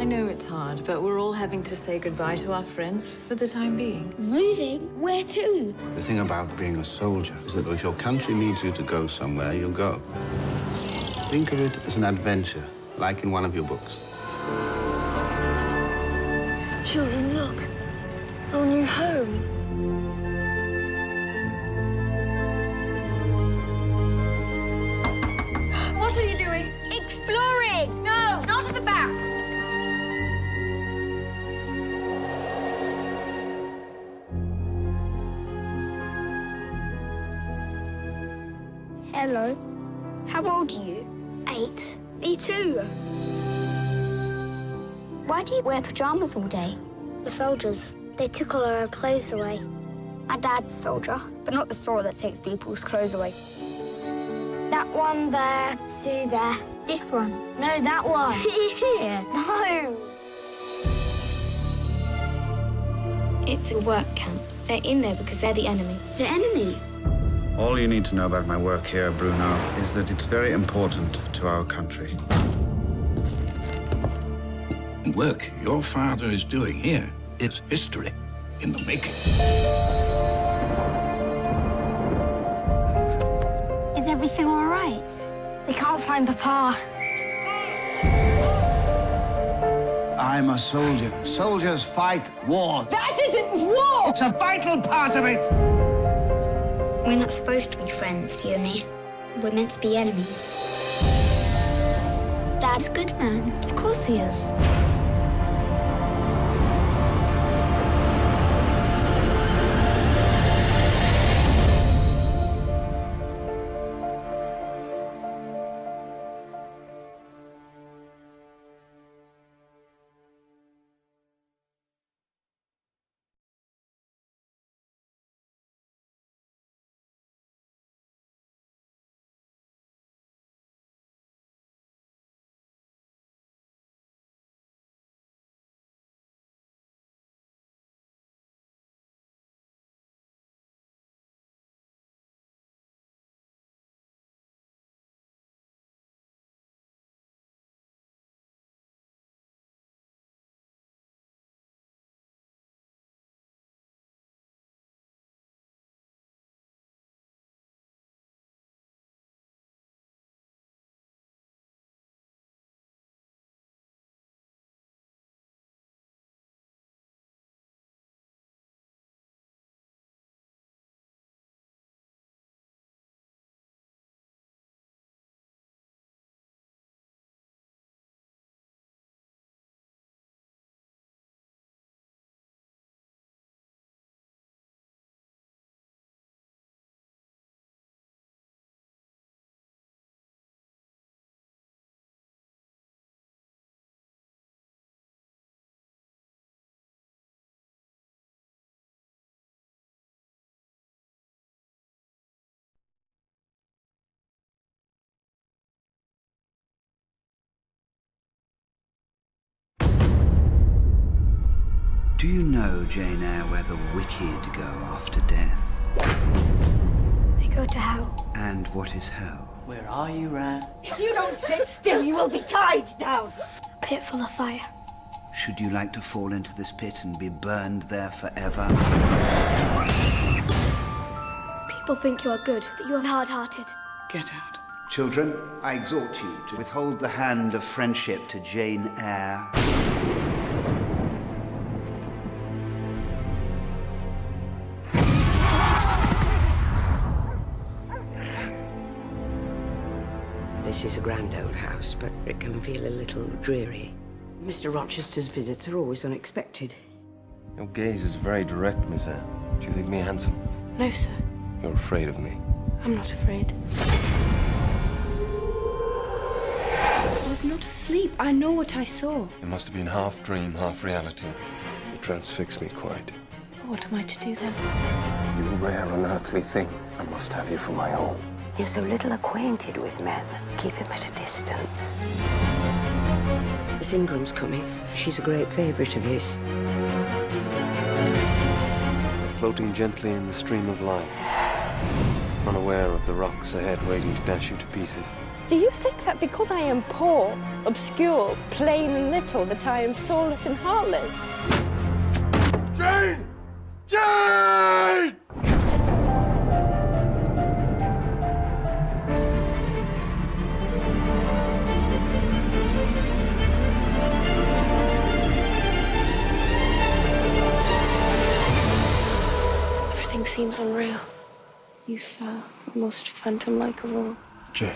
I know it's hard, but we're all having to say goodbye to our friends for the time being. Moving? Where to? The thing about being a soldier is that if your country needs you to go somewhere, you'll go. Think of it as an adventure, like in one of your books. Children, look. Our new home. What are you doing? Exploring! No, not at the back. Hello. How old are you? 8. Me too. Why do you wear pajamas all day? The soldiers. They took all our clothes away. My dad's a soldier, but not the sort that takes people's clothes away. That one there, 2 there. This one. No, that one. Here. No. It's a work camp. They're in there because they're the enemy. The enemy. All you need to know about my work here, Bruno, is that it's very important to our country. The work your father is doing here is history in the making. Is everything all right? We can't find Papa. I'm a soldier. Soldiers fight wars. That isn't war! It's a vital part of it. We're not supposed to be friends, you and me. We're meant to be enemies. Dad's a good man. Of course he is. Do you know, Jane Eyre, where the wicked go after death? They go to hell. And what is hell? Where are you, Ran? If you don't sit still, you will be tied down. A pit full of fire. Should you like to fall into this pit and be burned there forever? People think you are good, but you are hard-hearted. Get out. Children, I exhort you to withhold the hand of friendship to Jane Eyre. This is a grand old house, but it can feel a little dreary. Mr. Rochester's visits are always unexpected. Your gaze is very direct, Miss Eyre. Do you think me handsome? No, sir. You're afraid of me. I'm not afraid. I was not asleep. I know what I saw. It must have been half dream, half reality. You transfix me quite. What am I to do then? You rare, unearthly thing. I must have you for my own. You're so little acquainted with men. Keep him at a distance. Miss Ingram's coming. She's a great favourite of his. Floating gently in the stream of life. Unaware of the rocks ahead waiting to dash you to pieces. Do you think that because I am poor, obscure, plain and little, that I am soulless and heartless? Jane! Jane! Everything seems unreal. You, sir, are most phantom-like of all. Jane.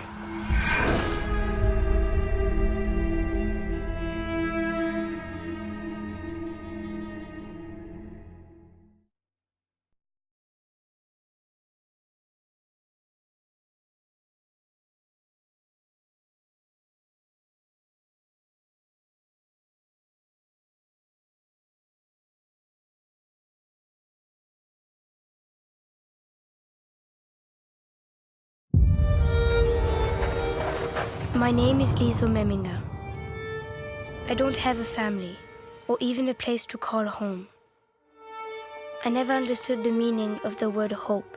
My name is Liesl Memminger. I don't have a family, or even a place to call home. I never understood the meaning of the word hope,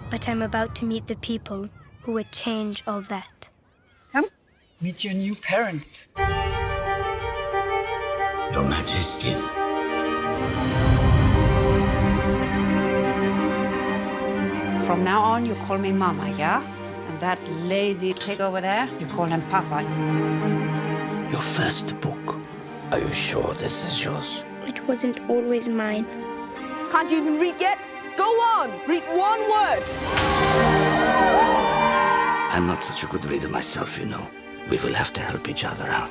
but I'm about to meet the people who would change all that. Come, meet your new parents. Your Majesty. From now on, you call me Mama, yeah? And that lazy pig over there, you call him Papa. Your first book. Are you sure this is yours? It wasn't always mine. Can't you even read yet? Go on, read one word. I'm not such a good reader myself, you know. We will have to help each other out.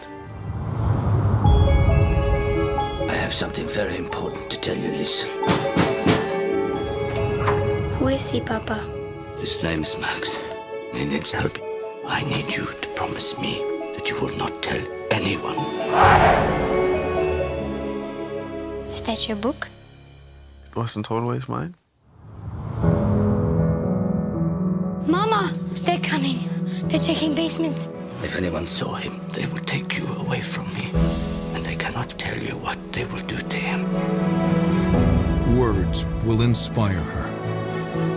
I have something very important to tell you, listen. Who is he, Papa? His name is Max. He needs help. I need you to promise me that you will not tell anyone. Is that your book? It wasn't always mine. Mama! They're coming. They're checking basements. If anyone saw him, they will take you away from me. And I cannot tell you what they will do to him. Words will inspire her.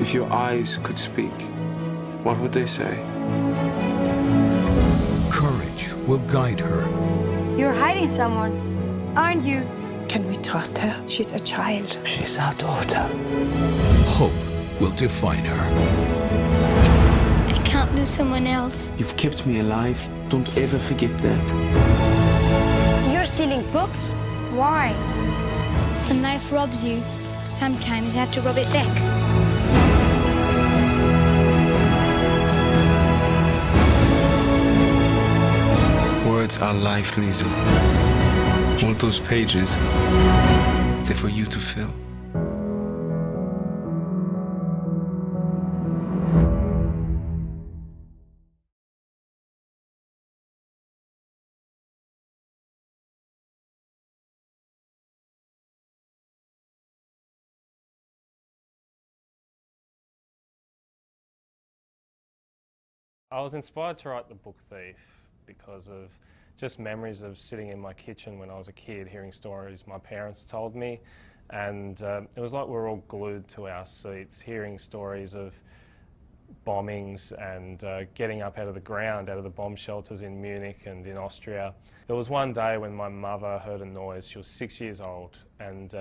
If your eyes could speak, what would they say? Courage will guide her. You're hiding someone, aren't you? Can we trust her? She's a child. She's our daughter. Hope will define her. I can't lose someone else. You've kept me alive. Don't ever forget that. You're stealing books? Why? When life robs you, sometimes you have to rob it back. Words are life, Liesl. All those pages, they're for you to fill. I was inspired to write The Book Thief because of just memories of sitting in my kitchen when I was a kid, hearing stories my parents told me, and it was like we were all glued to our seats, hearing stories of bombings and getting up out of the ground, out of the bomb shelters in Munich and in Austria. There was one day when my mother heard a noise. She was 6 years old, and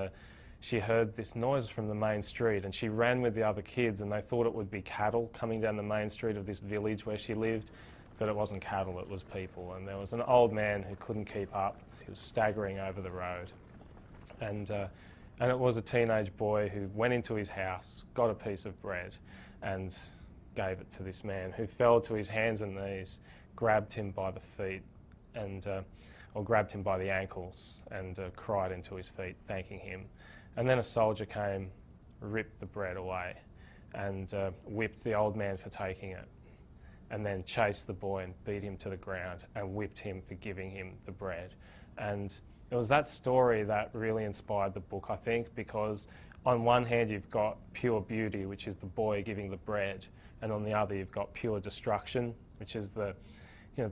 she heard this noise from the main street, and she ran with the other kids, and they thought it would be cattle coming down the main street of this village where she lived, but it wasn't cattle, it was people. And there was an old man who couldn't keep up. He was staggering over the road. And it was a teenage boy who went into his house, got a piece of bread, and gave it to this man, who fell to his hands and knees, grabbed him by the feet, and or grabbed him by the ankles, and cried into his feet, thanking him. And then a soldier came, ripped the bread away, and whipped the old man for taking it, and then chased the boy and beat him to the ground and whipped him for giving him the bread. And it was that story that really inspired the book, I think, because on one hand you've got pure beauty, which is the boy giving the bread, and on the other you've got pure destruction, which is the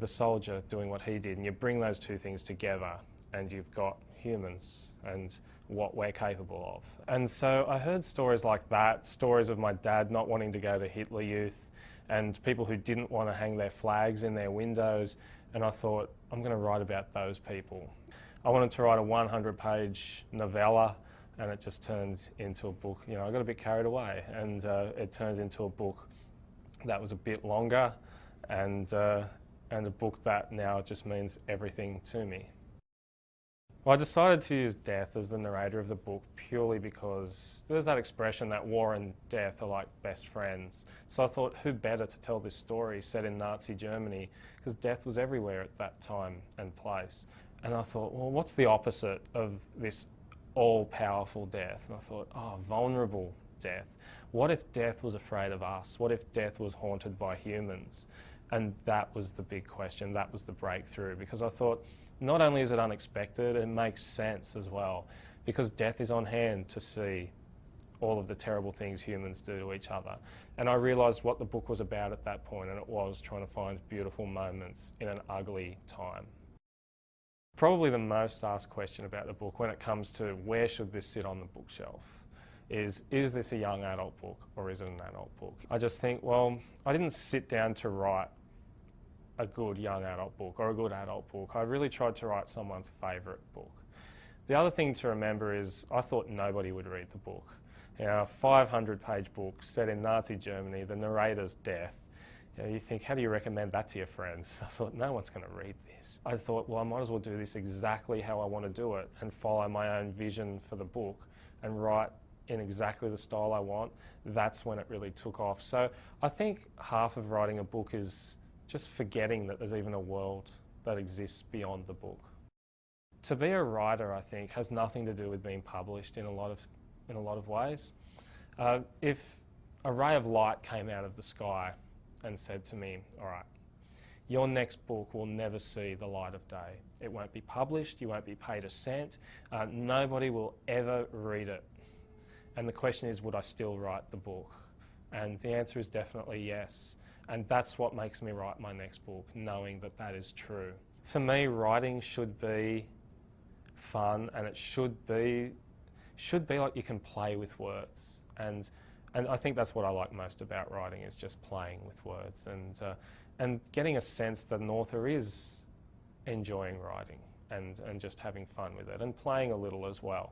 soldier doing what he did. And you bring those two things together and you've got humans and what we're capable of. And so I heard stories like that, stories of my dad not wanting to go to Hitler Youth, and people who didn't want to hang their flags in their windows, and I thought, I'm going to write about those people. I wanted to write a 100-page novella, and it just turned into a book. You know, I got a bit carried away, and it turned into a book that was a bit longer, and a book that now just means everything to me. Well, I decided to use death as the narrator of the book purely because there's that expression that war and death are like best friends. So I thought, who better to tell this story set in Nazi Germany, because death was everywhere at that time and place. And I thought, well, what's the opposite of this all-powerful death? And I thought, oh, vulnerable death. What if death was afraid of us? What if death was haunted by humans? And that was the big question, that was the breakthrough, because I thought, not only is it unexpected, it makes sense as well, because death is on hand to see all of the terrible things humans do to each other. And I realised what the book was about at that point, and it was trying to find beautiful moments in an ugly time. Probably the most asked question about the book when it comes to where should this sit on the bookshelf is this a young adult book or is it an adult book? I just think, well, I didn't sit down to write a good young adult book or a good adult book. I really tried to write someone's favourite book. The other thing to remember is I thought nobody would read the book. You know, a 500-page book set in Nazi Germany, the narrator's death. You know, you think, how do you recommend that to your friends? I thought, no one's going to read this. I thought, well, I might as well do this exactly how I want to do it and follow my own vision for the book and write in exactly the style I want. That's when it really took off. So I think half of writing a book is just forgetting that there's even a world that exists beyond the book. To be a writer, I think, has nothing to do with being published in a lot of ways. If a ray of light came out of the sky and said to me, all right, your next book will never see the light of day. It won't be published, you won't be paid a cent, nobody will ever read it. And the question is, would I still write the book? And the answer is definitely yes. And that's what makes me write my next book, knowing that that is true. For me, writing should be fun, and it should be like you can play with words. And I think that's what I like most about writing, is just playing with words and getting a sense that an author is enjoying writing and just having fun with it and playing a little as well.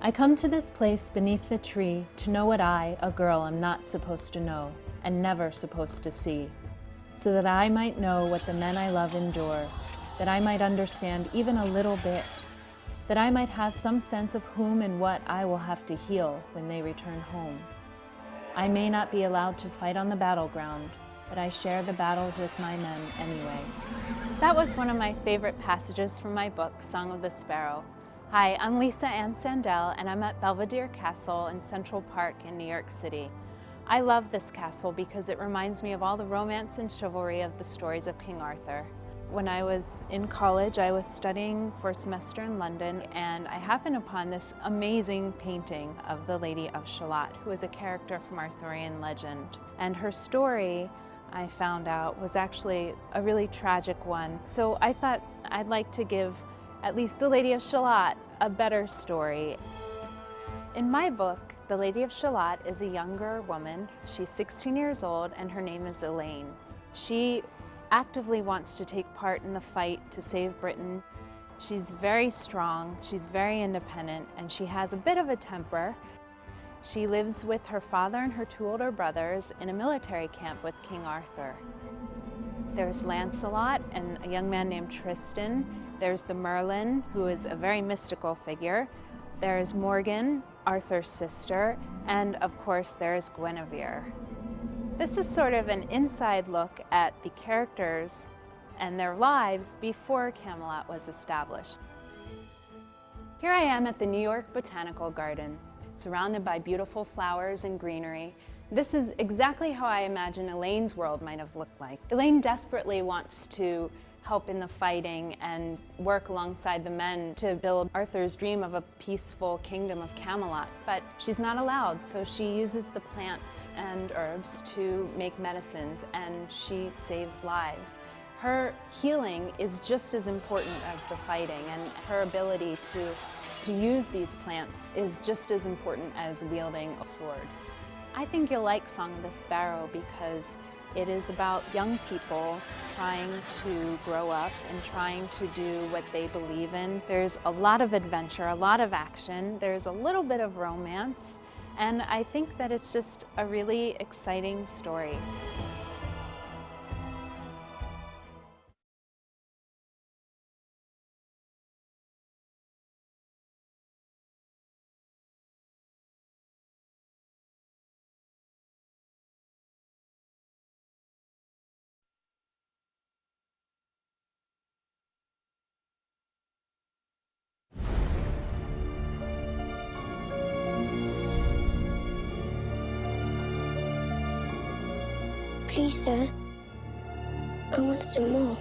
I come to this place beneath the tree to know what I, a girl, am not supposed to know and never supposed to see, so that I might know what the men I love endure, that I might understand even a little bit, that I might have some sense of whom and what I will have to heal when they return home. I may not be allowed to fight on the battleground, but I share the battles with my men anyway. That was one of my favorite passages from my book, Song of the Sparrow. Hi, I'm Lisa Ann Sandell, and I'm at Belvedere Castle in Central Park in New York City. I love this castle because it reminds me of all the romance and chivalry of the stories of King Arthur. When I was in college, I was studying for a semester in London, and I happened upon this amazing painting of the Lady of Shalott, who is a character from Arthurian legend. And her story, I found out, was actually a really tragic one. So I thought I'd like to give at least the Lady of Shalott a better story. In my book, the Lady of Shalott is a younger woman. She's 16 years old, and her name is Elaine. She actively wants to take part in the fight to save Britain. She's very strong, she's very independent, and she has a bit of a temper. She lives with her father and her two older brothers in a military camp with King Arthur. There's Lancelot and a young man named Tristan. There's the Merlin, who is a very mystical figure. There's Morgan, Arthur's sister, and of course there's Guinevere. This is sort of an inside look at the characters and their lives before Camelot was established. Here I am at the New York Botanical Garden, surrounded by beautiful flowers and greenery. This is exactly how I imagine Elaine's world might have looked like. Elaine desperately wants to help in the fighting and work alongside the men to build Arthur's dream of a peaceful kingdom of Camelot, but she's not allowed, so she uses the plants and herbs to make medicines, and she saves lives. Her healing is just as important as the fighting, and her ability to use these plants is just as important as wielding a sword. I think you'll like Song of the Sparrow because it is about young people trying to grow up and trying to do what they believe in. There's a lot of adventure, a lot of action, there's a little bit of romance, and I think that it's just a really exciting story. Please, sir. I want some more.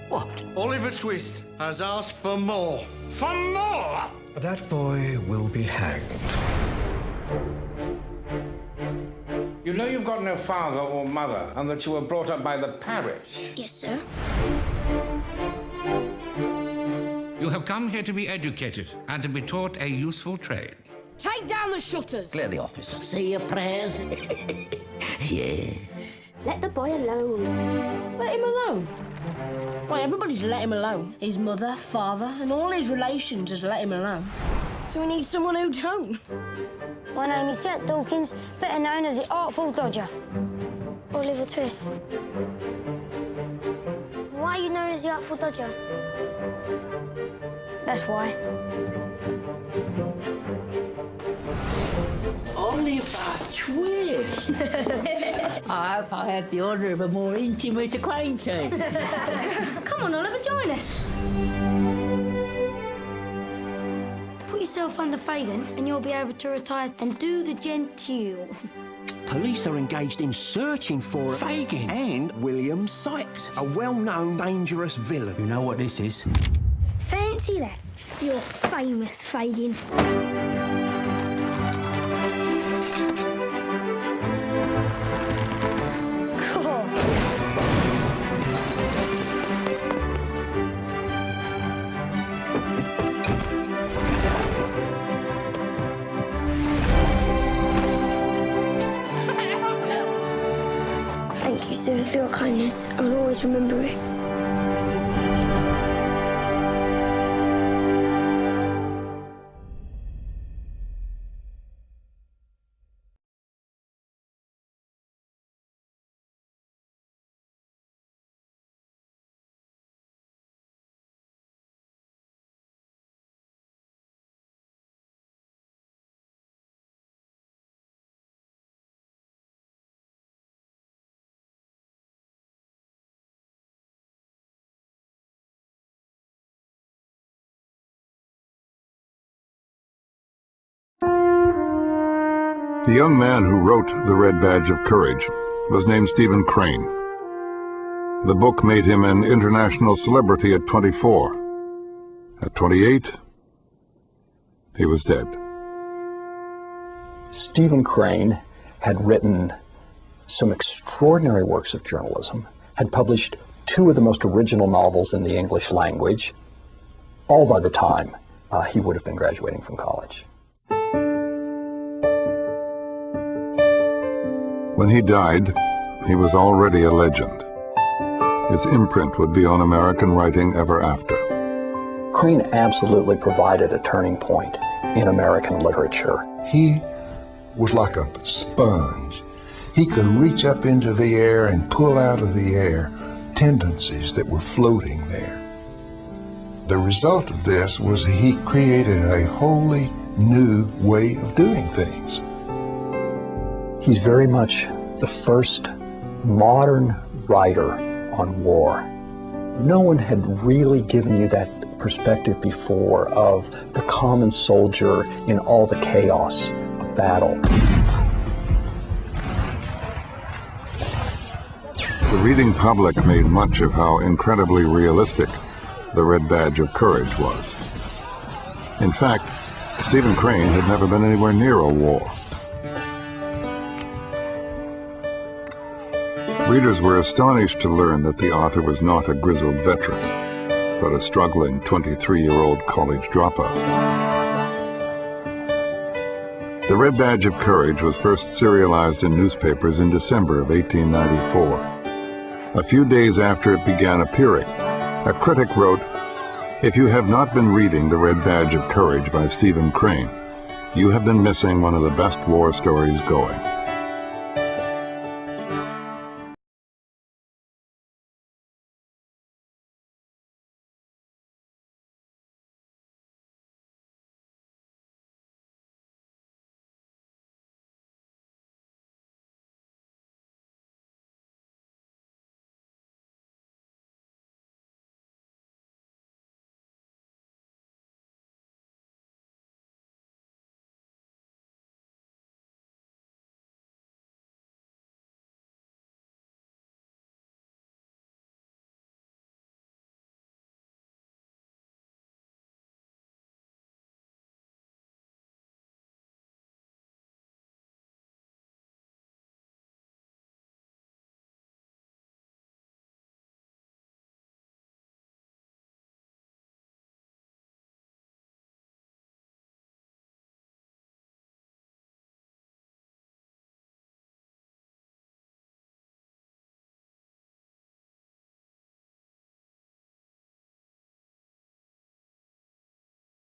What? Oliver Twist has asked for more. For more! That boy will be hanged. You know you've got no father or mother, and that you were brought up by the parish. Yes, sir. You have come here to be educated and to be taught a useful trade. Take down the shutters. Clear the office. Say your prayers. Yes. Let the boy alone. Let him alone. Why, everybody's let him alone. His mother, father, and all his relations has let him alone. So we need someone who don't. My name is Jack Dawkins, better known as the Artful Dodger. Oliver Twist. Why are you known as the Artful Dodger? That's why. Oliver Twist. I hope I have the honour of a more intimate acquaintance. Come on, Oliver, join us. Put yourself under Fagin and you'll be able to retire and do the genteel. Police are engaged in searching for Fagin and William Sykes, a well-known dangerous villain. You know what this is? Fancy that. You're famous, Fagin. Thank you, sir, for your kindness. I'll always remember it. The young man who wrote The Red Badge of Courage was named Stephen Crane. The book made him an international celebrity at 24. At 28, he was dead. Stephen Crane had written some extraordinary works of journalism, had published 2 of the most original novels in the English language, all by the time he would have been graduating from college. When he died, he was already a legend. His imprint would be on American writing ever after. Crane absolutely provided a turning point in American literature. He was like a sponge. He could reach up into the air and pull out of the air tendencies that were floating there. The result of this was he created a wholly new way of doing things. He's very much the first modern writer on war. No one had really given you that perspective before of the common soldier in all the chaos of battle. The reading public made much of how incredibly realistic The Red Badge of Courage was. In fact, Stephen Crane had never been anywhere near a war. Readers were astonished to learn that the author was not a grizzled veteran, but a struggling 23-year-old college dropout. The Red Badge of Courage was first serialized in newspapers in December of 1894. A few days after it began appearing, a critic wrote, "If you have not been reading The Red Badge of Courage by Stephen Crane, you have been missing one of the best war stories going."